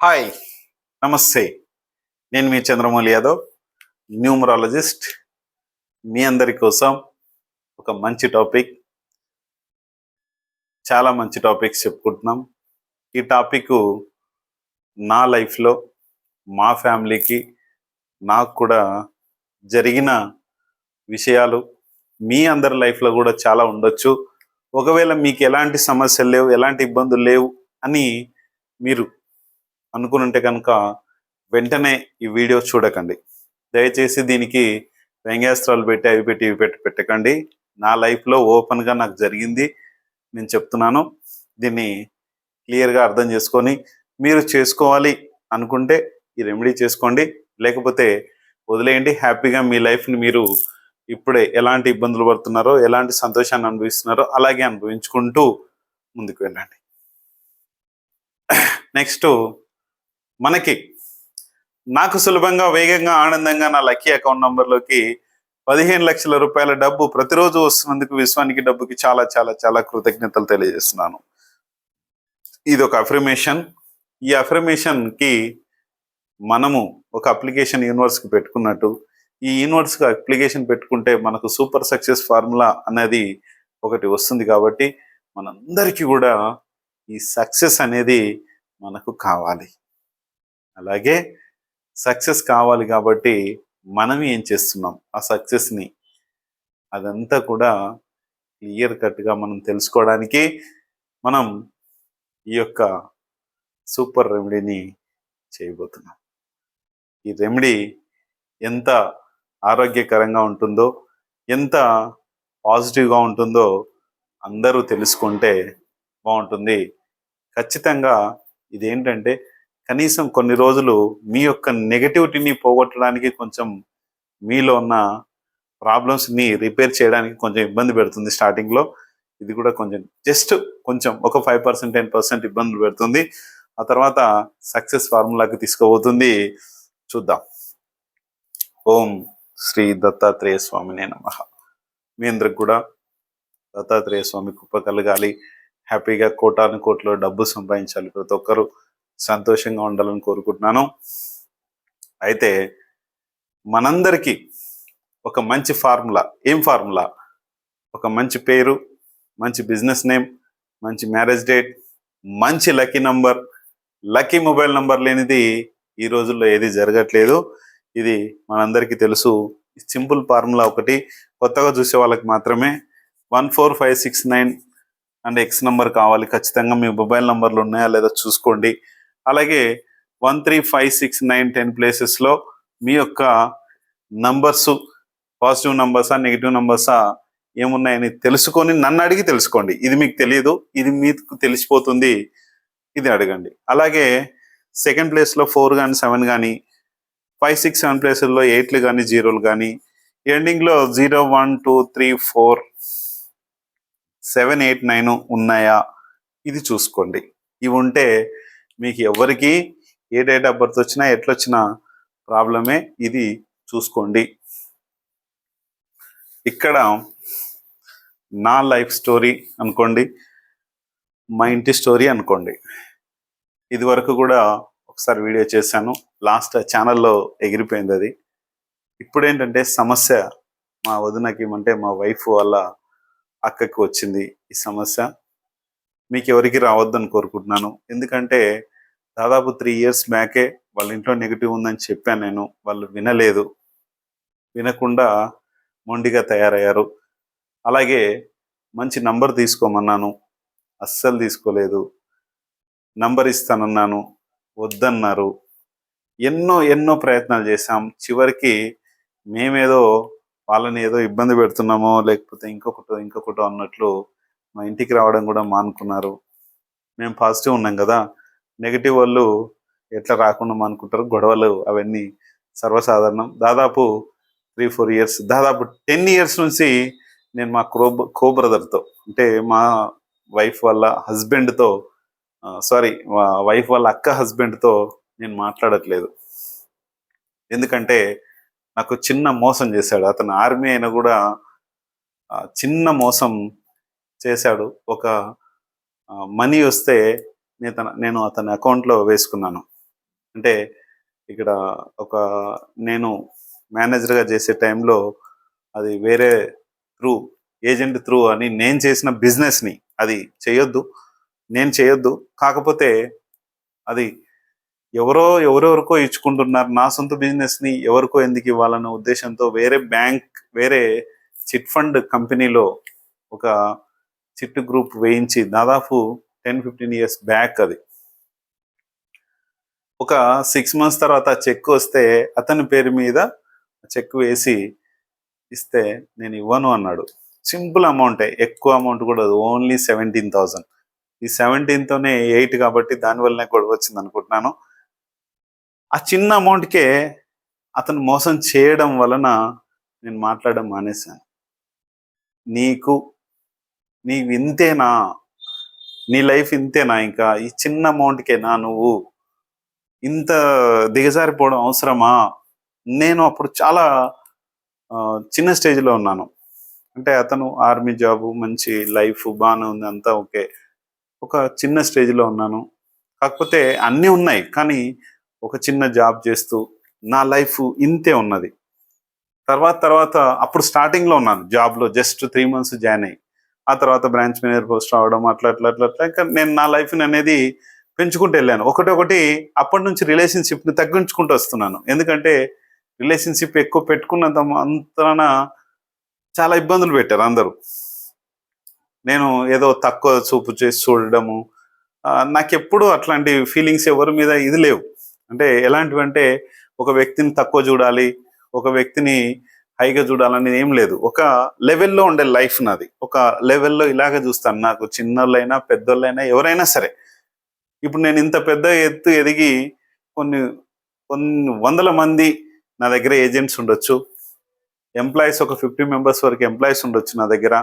Hi, నమస్తే. నేను మీ Chandramouli Yadav, numerologist. మీ అందరి కోసం ఒక మంచి టాపిక్, చాలా మంచి టాపిక్స్ చెప్పుకుంటున్నాం. ఈ టాపిక్ నా లైఫ్లో, మా ఫ్యామిలీకి, నాకు కూడా జరిగిన విషయాలు మీ అందరి లైఫ్లో కూడా చాలా ఉండొచ్చు. ఒకవేళ మీకు ఎలాంటి సమస్యలు లేవు, ఎలాంటి ఇబ్బందులు లేవు అని మీరు అనుకునుంటే కనుక వెంటనే ఈ వీడియో చూడకండి. దయచేసి దీనికి వ్యంగ్యాస్త్రాలు పెట్టి అవి పెట్టి ఇవి పెట్టి పెట్టకండి. నా లైఫ్లో ఓపెన్గా నాకు జరిగింది నేను చెప్తున్నాను. దీన్ని క్లియర్గా అర్థం చేసుకొని మీరు చేసుకోవాలి అనుకుంటే ఈ రెమెడీ చేసుకోండి, లేకపోతే వదిలేయండి. హ్యాపీగా మీ లైఫ్ని మీరు ఇప్పుడే ఎలాంటి ఇబ్బందులు పడుతున్నారో, ఎలాంటి సంతోషాన్ని అనుభవిస్తున్నారో అలాగే అనుభవించుకుంటూ ముందుకు వెళ్ళండి. నెక్స్ట్, నాకు సులభంగా, వేగంగా, ఆనందంగా నా లక్కీ అకౌంట్ నంబర్లోకి 15 లక్షల రూపాయల డబ్బు ప్రతిరోజు వస్తున్నందుకు విశ్వానికి, డబ్బుకి చాలా చాలా చాలా కృతజ్ఞతలు తెలియజేస్తున్నాను. ఇది ఒక అఫర్మేషన్. ఈ అఫర్మేషన్కి మనము ఒక అప్లికేషన్ యూనివర్స్కి పెట్టుకున్నట్టు, ఈ యూనివర్స్కి అప్లికేషన్ పెట్టుకుంటే మనకు సూపర్ సక్సెస్ ఫార్ములా అనేది ఒకటి వస్తుంది. కాబట్టి మనందరికీ కూడా ఈ సక్సెస్ అనేది మనకు కావాలి. అలాగే సక్సెస్ కావాలి కాబట్టి మనం ఏం చేస్తున్నాం, ఆ సక్సెస్ని అదంతా కూడా క్లియర్ కట్గా మనం తెలుసుకోవడానికి మనం ఈ యొక్క సూపర్ రెమెడీని చేయబోతున్నాం. ఈ రెమెడీ ఎంత ఆరోగ్యకరంగా ఉంటుందో, ఎంత పాజిటివ్గా ఉంటుందో అందరూ తెలుసుకుంటే బాగుంటుంది. ఖచ్చితంగా ఇదేంటంటే కనీసం కొన్ని రోజులు మీ యొక్క నెగటివిటీని పోగొట్టడానికి, కొంచెం మీలో ఉన్న ప్రాబ్లమ్స్ని రిపేర్ చేయడానికి కొంచెం ఇబ్బంది పెడుతుంది స్టార్టింగ్లో. ఇది కూడా కొంచెం ఒక 5% 10% ఇబ్బందులు పెడుతుంది. ఆ తర్వాత సక్సెస్ ఫార్ములాకి తీసుకుపోతుంది. చూద్దాం. ఓం శ్రీ దత్తాత్రేయ స్వామినే నమః. మీ అందరికి కూడా దత్తాత్రేయ స్వామి కృప కలగాలి. హ్యాపీగా కోటాను కోట్లో డబ్బు సంపాదించాలి. ప్రతి ఒక్కరూ సంతోషంగా ఉండాలని కోరుకుంటున్నాను. అయితే మనందరికీ ఒక మంచి ఫార్ములా. ఏం ఫార్ములా? ఒక మంచి పేరు, మంచి బిజినెస్ నేమ్, మంచి మ్యారేజ్ డేట్, మంచి lucky number, lucky mobile number లేనిది ఈ రోజుల్లో ఏది జరగట్లేదు. ఇది మనందరికీ తెలుసు. సింపుల్ ఫార్ములా ఒకటి, కొత్తగా చూసే వాళ్ళకి మాత్రమే. 14569 అండ్ ఎక్స్ నంబర్ కావాలి. ఖచ్చితంగా మీ మొబైల్ నంబర్లు ఉన్నాయా లేదా చూసుకోండి. అలాగే 13569 10 ప్లేసెస్లో మీ యొక్క నంబర్సు పాజిటివ్ నంబర్సా, నెగిటివ్ నంబర్సా ఏమున్నాయని తెలుసుకొని నన్ను అడిగి తెలుసుకోండి. ఇది మీకు తెలియదు, ఇది మీకు తెలిసిపోతుంది. ఇది అడగండి. అలాగే సెకండ్ ప్లేస్లో 4 కానీ 7 కానీ, 5, 6, 7 ప్లేసుల్లో 8లు కానీ 0లు కానీ, ఎండింగ్లో 0, 1, 2, 3, 4, 7, 8, 9 ఉన్నాయా ఇది చూసుకోండి. ఇవి ఉంటే మీకు ఎవరికి ఏ డేట్ ఆఫ్ బర్త్ వచ్చినా ఎట్లొచ్చినా ప్రాబ్లమే. ఇది చూసుకోండి. ఇక్కడ నా లైఫ్ స్టోరీ అనుకోండి, మా ఇంటి స్టోరీ అనుకోండి. ఇది వరకు కూడా ఒకసారి వీడియో చేశాను, లాస్ట్ ఛానల్లో ఎగిరిపోయింది అది. ఇప్పుడు ఏంటంటే సమస్య మా వదినకి, అంటే మా వైఫ్ వాళ్ళ అక్కకి వచ్చింది ఈ సమస్య. మీకు ఎవరికి రావద్దని కోరుకుంటున్నాను. ఎందుకంటే దాదాపు 3 years బ్యాకే వాళ్ళ ఇంట్లో నెగిటివ్ ఉందని చెప్పాను నేను. వాళ్ళు వినలేదు, వినకుండా మొండిగా తయారయ్యారు. అలాగే మంచి నంబర్ తీసుకోమన్నాను, అస్సలు తీసుకోలేదు. నంబర్ ఇస్తానన్నాను, వద్దన్నారు. ఎన్నో ప్రయత్నాలు చేశాం. చివరికి మేమేదో వాళ్ళని ఏదో ఇబ్బంది పెడుతున్నామో, లేకపోతే ఇంకొకటో అన్నట్లు మా ఇంటికి రావడం కూడా మానుకున్నారు. మేము పాజిటివ్ ఉన్నాం కదా, నెగిటివ్ వాళ్ళు ఎట్లా రాకుండా మానుకుంటారు. గొడవలు అవన్నీ సర్వసాధారణం. దాదాపు 3-4 years, దాదాపు 10 years నుంచి నేను మా కో బ్రదర్తో, అంటే మా వైఫ్ వాళ్ళ హస్బెండ్తో, మా వైఫ్ వాళ్ళ అక్క హస్బెండ్తో నేను మాట్లాడట్లేదు. ఎందుకంటే నాకు చిన్న మోసం చేశాడు. అతను ఆర్మీ అయినా కూడా చిన్న మోసం చేశాడు. ఒక మనీ వస్తే నేను అతని అకౌంట్లో వేసుకున్నాను. అంటే ఇక్కడ ఒక నేను మేనేజర్‌గా చేసే టైంలో అది వేరే త్రూ ఏజెంట్ త్రూ అని నేను చేసిన బిజినెస్‌ని అది చేయొద్దు. నేను చేయొద్దు. కాకపోతే అది ఎవరెవరికో ఇచ్చుకుంటున్నారు. నా సొంత బిజినెస్‌ని ఎవరికో ఎందుకు ఇవ్వాలన్న ఉద్దేశంతో వేరే చిట్ ఫండ్ కంపెనీలో ఒక చిట్ గ్రూప్ వేయించి దాదాపు 10, 15 ఇయర్స్ బ్యాక్ అది. ఒక 6 మంత్స్ తర్వాత చెక్ వస్తే అతని పేరు మీద చెక్ వేసి ఇస్తే నేను ఇవ్వను అన్నాడు. సింపుల్ అమౌంటే, ఎక్కువ అమౌంట్ కూడా ఓన్లీ 17,000. ఈ 17తోనే 8 కాబట్టి దానివల్లనే గొడవ వచ్చింది అనుకుంటున్నాను. ఆ చిన్న అమౌంట్కే అతను మోసం చేయడం వలన నేను మాట్లాడడం మానేశాను. నీకు నీవు ఇంతేనా, నీ లైఫ్ ఇంతేనా, ఇంకా ఈ చిన్న అమౌంట్కేనా నువ్వు ఇంత దిగజారిపోవడం అవసరమా? నేను అప్పుడు చాలా చిన్న స్టేజ్లో ఉన్నాను. అంటే అతను ఆర్మీ జాబు, మంచి లైఫ్ బాగానే ఉంది, అంతా ఓకే. ఒక చిన్న స్టేజ్లో ఉన్నాను. కాకపోతే అన్నీ ఉన్నాయి, కానీ ఒక చిన్న జాబ్ చేస్తూ నా లైఫ్ ఇంతే ఉన్నది. తర్వాత అప్పుడు స్టార్టింగ్లో ఉన్నాను జాబ్లో, జస్ట్ 3 మంత్స్ జాయిన్ అయ్యి, ఆ తర్వాత బ్రాంచ్ మేనేజర్ పోస్ట్ రావడం, అట్లా ఇంకా నేను నా లైఫ్ని అనేది పెంచుకుంటూ వెళ్ళాను. ఒకటి అప్పటి నుంచి రిలేషన్షిప్ని తగ్గించుకుంటూ వస్తున్నాను. ఎందుకంటే రిలేషన్షిప్ ఎక్కువ పెట్టుకున్నంత అంతన చాలా ఇబ్బందులు పెట్టారు అందరూ. నేను ఏదో తక్కువ చూపు చేసి చూడడము, నాకెప్పుడు అట్లాంటి ఫీలింగ్స్ ఎవరి మీద ఇది లేవు. అంటే ఎలాంటివంటే ఒక వ్యక్తిని తక్కువ చూడాలి, ఒక వ్యక్తిని హైగా చూడాలని ఏం లేదు. ఒక లెవెల్లో ఉండే లైఫ్ నాది. ఒక లెవెల్లో ఇలాగే చూస్తాను. నాకు చిన్నోళ్ళైనా పెద్దోళ్ళైనా ఎవరైనా సరే. ఇప్పుడు నేను ఇంత పెద్ద ఎత్తు ఎదిగి కొన్ని కొన్ని వందల మంది నా దగ్గర ఏజెంట్స్ ఉండొచ్చు, ఎంప్లాయీస్ ఒక 50 మెంబర్స్ వరకు ఎంప్లాయీస్ ఉండొచ్చు నా దగ్గర.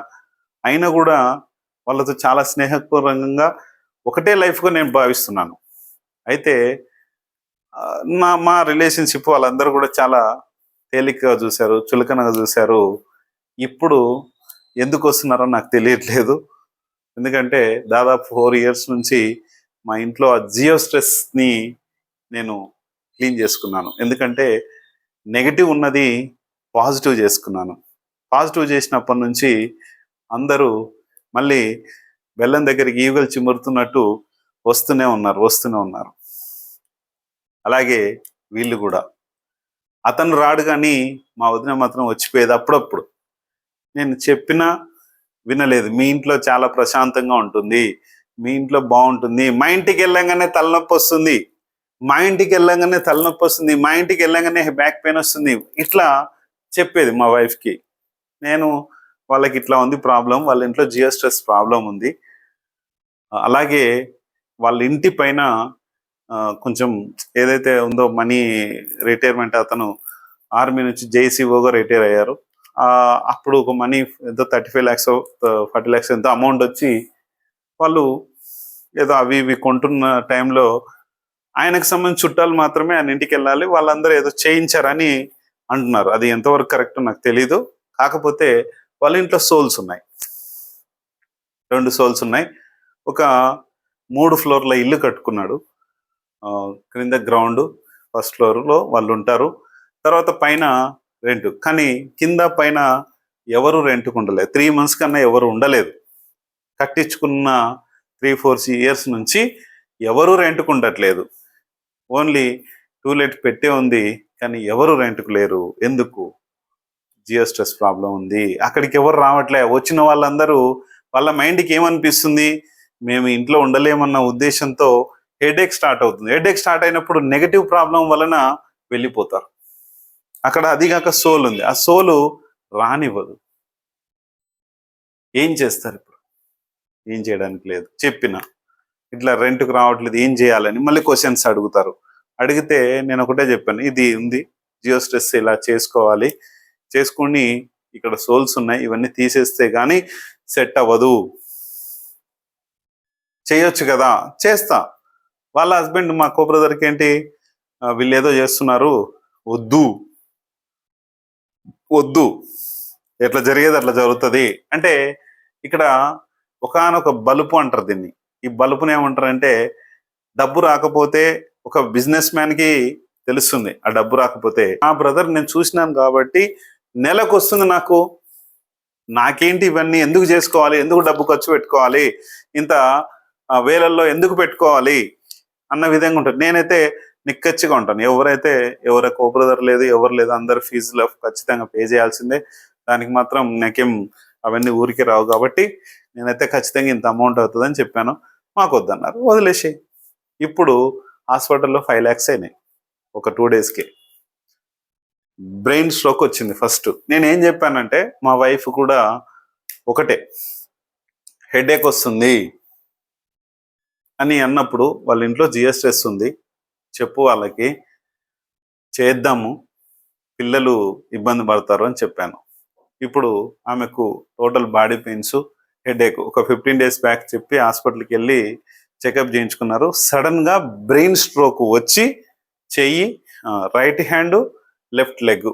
అయినా కూడా వాళ్ళతో చాలా స్నేహపూర్వకంగా ఒకటే లైఫ్గా నేను భావిస్తున్నాను. అయితే మా రిలేషన్షిప్ వాళ్ళందరూ కూడా చాలా తేలికగా చూశారు, చులకనగా చూశారు. ఇప్పుడు ఎందుకు వస్తున్నారో నాకు తెలియట్లేదు. ఎందుకంటే దాదాపు 4 ఇయర్స్ నుంచి మా ఇంట్లో ఆ జియో స్ట్రెస్ని నేను క్లీన్ చేసుకున్నాను. ఎందుకంటే నెగటివ్ ఉన్నది పాజిటివ్ చేసుకున్నాను. పాజిటివ్ చేసినప్పటి నుంచి అందరూ మళ్ళీ బెల్లం దగ్గరికి ఈగలు చిమురుతున్నట్టు వస్తూనే ఉన్నారు. అలాగే వీళ్ళు కూడా. అతను రాడు కానీ మా వదిన మాత్రం వచ్చిపోయేది అప్పుడప్పుడు. నేను చెప్పినా వినలేదు. మీ ఇంట్లో చాలా ప్రశాంతంగా ఉంటుంది, మీ ఇంట్లో బాగుంటుంది, మా ఇంటికి వెళ్ళంగానే తలనొప్పి వస్తుంది, మా ఇంటికి వెళ్ళంగానే బ్యాక్ పెయిన్ వస్తుంది, ఇట్లా చెప్పేది మా వైఫ్కి. నేను వాళ్ళకి ఇట్లా ఉంది ప్రాబ్లం, వాళ్ళ ఇంట్లో జియో స్ట్రెస్ ప్రాబ్లం ఉంది. అలాగే వాళ్ళ ఇంటి పైన కొంచెం ఏదైతే ఉందో మనీ, రిటైర్మెంట్, అతను ఆర్మీ నుంచి జేసీఓగా రిటైర్ అయ్యారు. అప్పుడు ఒక మనీ ఎంతో 35 lakhs 40 lakhs ఎంతో అమౌంట్ వచ్చి వాళ్ళు ఏదో అవి ఇవి కొంటున్న టైంలో ఆయనకు సంబంధించిన చుట్టాలు మాత్రమే ఆయన ఇంటికి వెళ్ళాలి, వాళ్ళందరూ ఏదో చేయించారని అంటున్నారు. అది ఎంతవరకు కరెక్ట్ నాకు తెలీదు. కాకపోతే వాళ్ళ ఇంట్లో సోల్స్ ఉన్నాయి, 2 సోల్స్ ఉన్నాయి. ఒక 3 ఫ్లోర్ల ఇల్లు కట్టుకున్నాడు. క్రింద గ్రౌండ్, ఫస్ట్ ఫ్లోర్లో వాళ్ళు ఉంటారు, తర్వాత పైన రెంట్. కానీ కింద పైన ఎవరు రెంట్కు ఉండలేదు. 3 months కన్నా ఎవరు ఉండలేదు. కట్టించుకున్న 3-4 years నుంచి ఎవరు రెంట్కు ఉండట్లేదు. ఓన్లీ టూలెట్ పెట్టే ఉంది, కానీ ఎవరు రెంట్కు లేరు. ఎందుకు? జియో స్ట్రెస్ ప్రాబ్లం ఉంది. అక్కడికి ఎవరు రావట్లే. వచ్చిన వాళ్ళందరూ వాళ్ళ మైండ్కి ఏమనిపిస్తుంది, మేము ఇంట్లో ఉండలేమన్న ఉద్దేశంతో హెడేక్ స్టార్ట్ అవుతుంది. హెడేక్ స్టార్ట్ అయినప్పుడు నెగటివ్ ప్రాబ్లం వలన వెళ్ళిపోతారు. అక్కడ అదిగాక సోల్ ఉంది, ఆ సోలు రానివ్వదు. ఏం చేస్తారు ఇప్పుడు? ఏం చేయడానికి లేదు. చెప్పిన ఇట్లా రెంట్కు రావట్లేదు, ఏం చేయాలని మళ్ళీ క్వశ్చన్స్ అడుగుతారు. అడిగితే నేను ఒకటే చెప్పాను, ఇది ఉంది జియో స్ట్రెస్, ఇలా చేసుకోవాలి, చేసుకుని ఇక్కడ సోల్స్ ఉన్నాయి, ఇవన్నీ తీసేస్తే కానీ సెట్ అవ్వదు. చేయొచ్చు కదా, చేస్తా. వాళ్ళ హస్బెండ్ మా కో బ్రదర్కి ఏంటి, వీళ్ళు ఏదో చేస్తున్నారు, వద్దు వద్దు, ఎట్లా జరిగేది అట్లా జరుగుతుంది అంటే. ఇక్కడ ఒకానొక బలుపు అంటారు దీన్ని. ఈ బలుపుని ఏమంటారంటే, డబ్బు రాకపోతే ఒక బిజినెస్ మ్యాన్ కి తెలుస్తుంది ఆ డబ్బు రాకపోతే. ఆ బ్రదర్ నేను చూసినాను కాబట్టి నెలకు వస్తుంది నాకు, నాకేంటి ఇవన్నీ ఎందుకు చేసుకోవాలి, ఎందుకు డబ్బు ఖర్చు పెట్టుకోవాలి, ఇంత వేలల్లో ఎందుకు పెట్టుకోవాలి అన్న విధంగా ఉంటుంది. నేనైతే నిక్కచ్చిగా ఉంటాను. ఎవరికి ఓ బ్రదర్ లేదు, ఎవరు లేదు, అందరు ఫీజులో ఖచ్చితంగా పే చేయాల్సిందే. దానికి మాత్రం నాకేం అవన్నీ ఊరికి రావు కాబట్టి నేనైతే ఖచ్చితంగా ఇంత అమౌంట్ అవుతుందని చెప్పాను. మాకు వద్దన్నారు, వదిలేసి. ఇప్పుడు హాస్పిటల్లో 5 lakhs అయినాయి ఒక 2 daysకి. బ్రెయిన్ స్ట్రోక్ వచ్చింది ఫస్ట్. నేనేం చెప్పానంటే మా వైఫ్ కూడా ఒకటే, హెడేక్ వస్తుంది అని అన్నప్పుడు వాళ్ళ ఇంట్లో జిఎస్ట్రెస్ ఉంది, చెప్పు వాళ్ళకి, చేద్దాము, పిల్లలు ఇబ్బంది పడతారు అని చెప్పాను. ఇప్పుడు ఆమెకు టోటల్ బాడీ పెయిన్స్, హెడేక్ ఒక 15 days బ్యాక్ చెప్పి హాస్పిటల్కి వెళ్ళి చెకప్ చేయించుకున్నారు. సడన్ గా బ్రెయిన్ స్ట్రోక్ వచ్చి చెయ్యి, రైట్ హ్యాండ్, లెఫ్ట్ లెగ్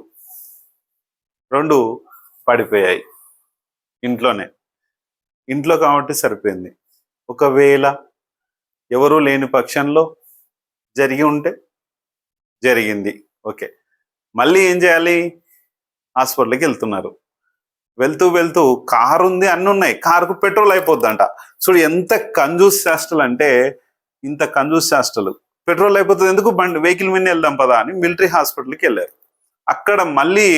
2 పడిపోయాయి ఇంట్లో కాబట్టి సరిపోయింది. ఒకవేళ ఎవరూ లేని పక్షంలో జరిగి ఉంటే జరిగింది, ఓకే. మళ్ళీ ఏం చేయాలి? హాస్పిటల్కి వెళ్తున్నారు. వెళ్తూ కారు ఉంది, అన్ని ఉన్నాయి, కారుకు పెట్రోల్ అయిపోద్దంట. చూడు ఎంత కంజూస్ చేష్టలు అంటే, ఇంత కంజూస్ చేష్టలు. పెట్రోల్ అయిపోతుంది, ఎందుకు వెహికల్ మీద వెళ్దాం పదా అని మిలిటరీ హాస్పిటల్కి వెళ్ళారు. అక్కడ మళ్ళీ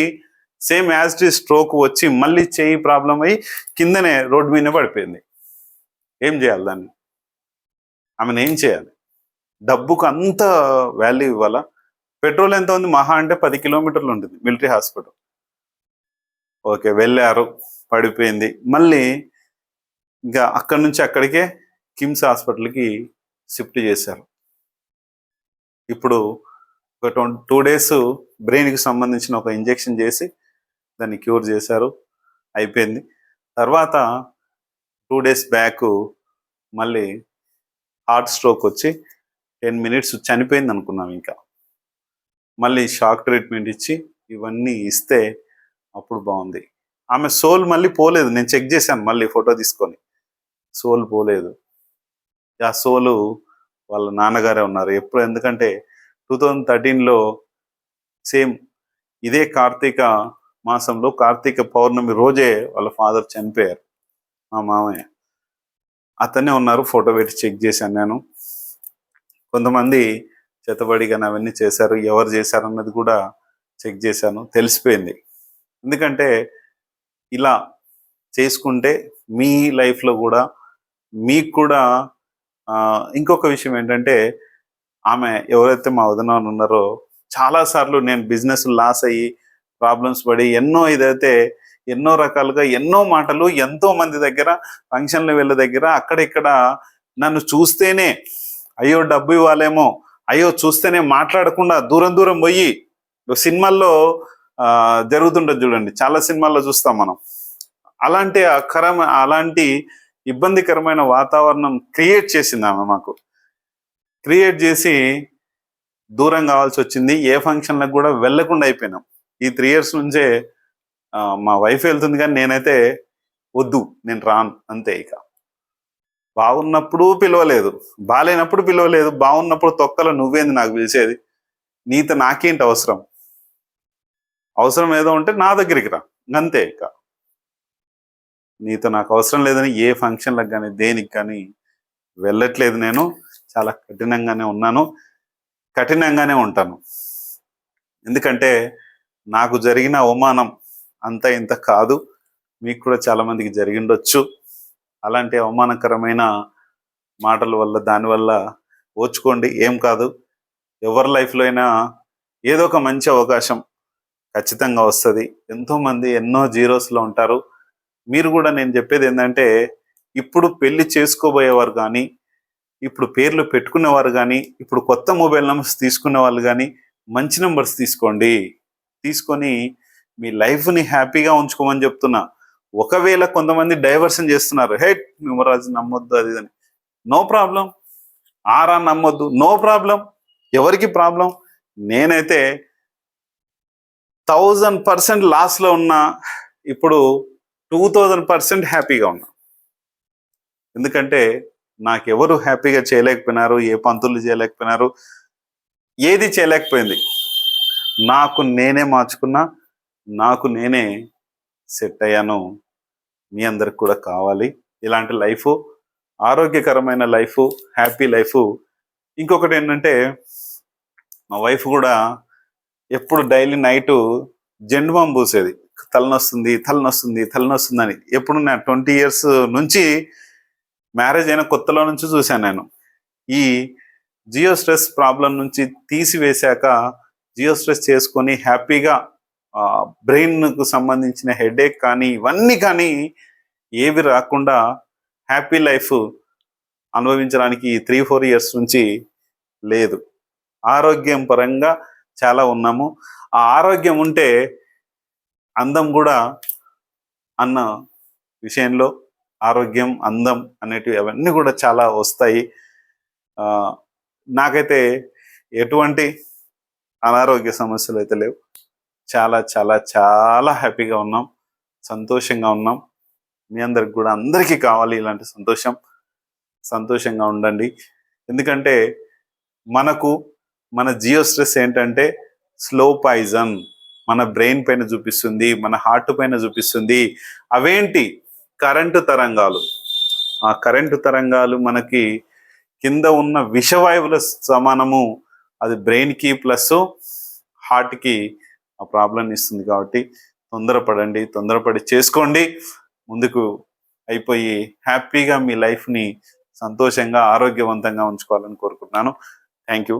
సేమ్ యాజ్ డి స్ట్రోక్ వచ్చి మళ్ళీ చెయ్యి ప్రాబ్లం అయ్యి కిందనే రోడ్డు మీదనే పడిపోయింది. ఏం చేయాలి దాన్ని? ఆమెను ఏం చేయాలి? డబ్బుకు అంత వాల్యూ ఇవ్వాలా? పెట్రోల్ ఎంత ఉంది? మహా అంటే 10 kilometers ఉంటుంది మిలిటరీ హాస్పిటల్. ఓకే, వెళ్ళారు, పడిపోయింది. మళ్ళీ ఇంకా అక్కడి నుంచి అక్కడికే కిమ్స్ హాస్పిటల్కి షిఫ్ట్ చేశారు. ఇప్పుడు ఒక 2 days బ్రెయిన్కి సంబంధించిన ఒక ఇంజెక్షన్ చేసి దాన్ని క్యూర్ చేశారు, అయిపోయింది. తర్వాత 2 days బ్యాక్ మళ్ళీ హార్ట్ స్ట్రోక్ వచ్చి 10 minutes చనిపోయింది అనుకున్నాం. ఇంకా మళ్ళీ షాక్ ట్రీట్మెంట్ ఇచ్చి ఇవన్నీ ఇస్తే అప్పుడు బాగుంది. ఆమె సోల్ మళ్ళీ పోలేదు. నేను చెక్ చేశాను మళ్ళీ ఫోటో తీసుకొని, సోల్ పోలేదు. ఆ సోలు వాళ్ళ నాన్నగారే ఉన్నారు ఎప్పుడు. ఎందుకంటే 2013లో సేమ్ ఇదే కార్తీక మాసంలో కార్తీక పౌర్ణమి రోజే వాళ్ళ ఫాదర్ చనిపోయారు, మా మామయ్య. అతనే ఉన్నారు, ఫోటో పెట్టి చెక్ చేశాను నేను. కొంతమంది చేతబడి కానీ అవన్నీ చేశారు, ఎవరు చేశారు అన్నది కూడా చెక్ చేశాను, తెలిసిపోయింది. ఎందుకంటే ఇలా చేసుకుంటే మీ లైఫ్లో కూడా మీకు కూడా ఇంకొక విషయం ఏంటంటే, ఆమె ఎవరైతే మా వదిన ఉన్నారో చాలాసార్లు నేను బిజినెస్ లాస్ అయ్యి ప్రాబ్లమ్స్ పడి ఎన్నో రకాలుగా ఎన్నో మాటలు ఎంతో మంది దగ్గర, ఫంక్షన్ల వీళ్ళ దగ్గర అక్కడిక్కడ నన్ను చూస్తేనే అయ్యో డబ్బు ఇవ్వాలేమో, అయ్యో చూస్తేనే మాట్లాడకుండా దూరం పోయి, సినిమాల్లో జరుగుతుంటుంది చూడండి, చాలా సినిమాల్లో చూస్తాం మనం. అలాంటి ఇబ్బందికరమైన వాతావరణం క్రియేట్ చేసింది ఆమె మాకు. క్రియేట్ చేసి దూరం కావాల్సి వచ్చింది. ఏ ఫంక్షన్లకు కూడా వెళ్లకుండా అయిపోయినాం. ఈ 3 years నుంచే మా వైఫ్ వెళ్తుంది, కానీ నేనైతే వద్దు, నేను రాను అంతే. ఇక బాగున్నప్పుడు పిలవలేదు, బాగాలేనప్పుడు పిలవలేదు, బాగున్నప్పుడు తొక్కలో నువ్వేంది నాకు పిలిచేది, నీతో నాకేంటి అవసరం ఏదో ఉంటే నా దగ్గరికి రా అంతే. ఇక నీతో నాకు అవసరం లేదని ఏ ఫంక్షన్లకు కానీ దేనికి కానీ వెళ్ళట్లేదు. నేను చాలా కఠినంగానే ఉన్నాను, కఠినంగానే ఉంటాను. ఎందుకంటే నాకు జరిగిన అవమానం అంత ఇంత కాదు, మీకు కూడా చాలా మందికి జరిగిండొచ్చు. అలాంటి అవమానకరమైన మాటల వల్ల దానివల్ల ఓర్చుకోండి, ఏం కాదు. ఎవరి లైఫ్లో అయినా ఏదో ఒక మంచి అవకాశం ఖచ్చితంగా వస్తుంది. ఎంతోమంది ఎన్నో జీరోస్లో ఉంటారు. మీరు కూడా, నేను చెప్పేది ఏంటంటే, ఇప్పుడు పెళ్లి చేసుకోబోయేవారు కానీ, ఇప్పుడు పేర్లు పెట్టుకునేవారు కానీ, ఇప్పుడు కొత్త మొబైల్ నెంబర్స్ తీసుకునే వాళ్ళు కానీ మంచి నెంబర్స్ తీసుకోండి. తీసుకొని మీ లైఫ్ని హ్యాపీగా ఉంచుకోమని చెప్తున్నా. ఒకవేళ కొంతమంది డైవర్షన్ చేస్తున్నారు, హే న్యూమరాజ్ నమ్మొద్దు అది అని, నో ప్రాబ్లం. ఆరా నమ్మొద్దు, నో ప్రాబ్లం. ఎవరికి ప్రాబ్లం? నేనైతే 1000% లాస్లో ఉన్నా, ఇప్పుడు 2000% హ్యాపీగా ఉన్నా. ఎందుకంటే నాకెవరు హ్యాపీగా చేయలేకపోయినారు, ఏ పంతులు చేయలేకపోయినారు. ఏది చేయలేకపోయింది. నాకు నేనే మార్చుకున్నా, నాకు నేనే సెట్ అయ్యాను. మీ అందరికి కూడా కావాలి ఇలాంటి లైఫ్, ఆరోగ్యకరమైన లైఫ్, హ్యాపీ లైఫ్. ఇంకొకటి ఏంటంటే మా వైఫ్ కూడా ఎప్పుడు డైలీ నైటు జెండు బాంబు పూసేది. తలనొస్తుంది తలనొస్తుంది తలనొస్తుంది అని. ఎప్పుడు నా 20 years నుంచి, మ్యారేజ్ అయిన కొత్తలో నుంచి చూశాను నేను. ఈ జియో స్ట్రెస్ ప్రాబ్లం నుంచి తీసివేశాక, జియో స్ట్రెస్ చేసుకొని హ్యాపీగా బ్రెయిన్కు సంబంధించిన హెడేక్ కానీ ఇవన్నీ కానీ ఏవి రాకుండా హ్యాపీ లైఫ్ అనుభవించడానికి 3-4 years నుంచి లేదు. ఆరోగ్యం పరంగా చాలా ఉన్నాము. ఆ ఆరోగ్యం ఉంటే అందం కూడా అన్న విషయంలో, ఆరోగ్యం అందం అనేటివి అవన్నీ కూడా చాలా వస్తాయి. నాకైతే ఎటువంటి అనారోగ్య సమస్యలు అయితే లేవు. చాలా చాలా చాలా హ్యాపీగా ఉన్నాం, సంతోషంగా ఉన్నాం. మీ అందరికి కూడా, అందరికీ కావాలి ఇలాంటి సంతోషం. సంతోషంగా ఉండండి. ఎందుకంటే మన జియో స్ట్రెస్ ఏంటంటే స్లో పాయిజన్. మన బ్రెయిన్ పైన చూపిస్తుంది, మన హార్ట్ పైన చూపిస్తుంది. అవేంటి? కరెంటు తరంగాలు. ఆ కరెంటు తరంగాలు మనకి కింద ఉన్న విషవాయువుల సమానము. అది బ్రెయిన్కి ప్లస్ హార్ట్కి ఆ ప్రాబ్లం ఇస్తుంది. కాబట్టి తొందరపడండి, తొందరపడి చేసుకోండి. ముందుకు అయిపోయి హ్యాపీగా మీ లైఫ్ని సంతోషంగా ఆరోగ్యవంతంగా ఉంచుకోవాలని కోరుకుంటున్నాను. Thank you.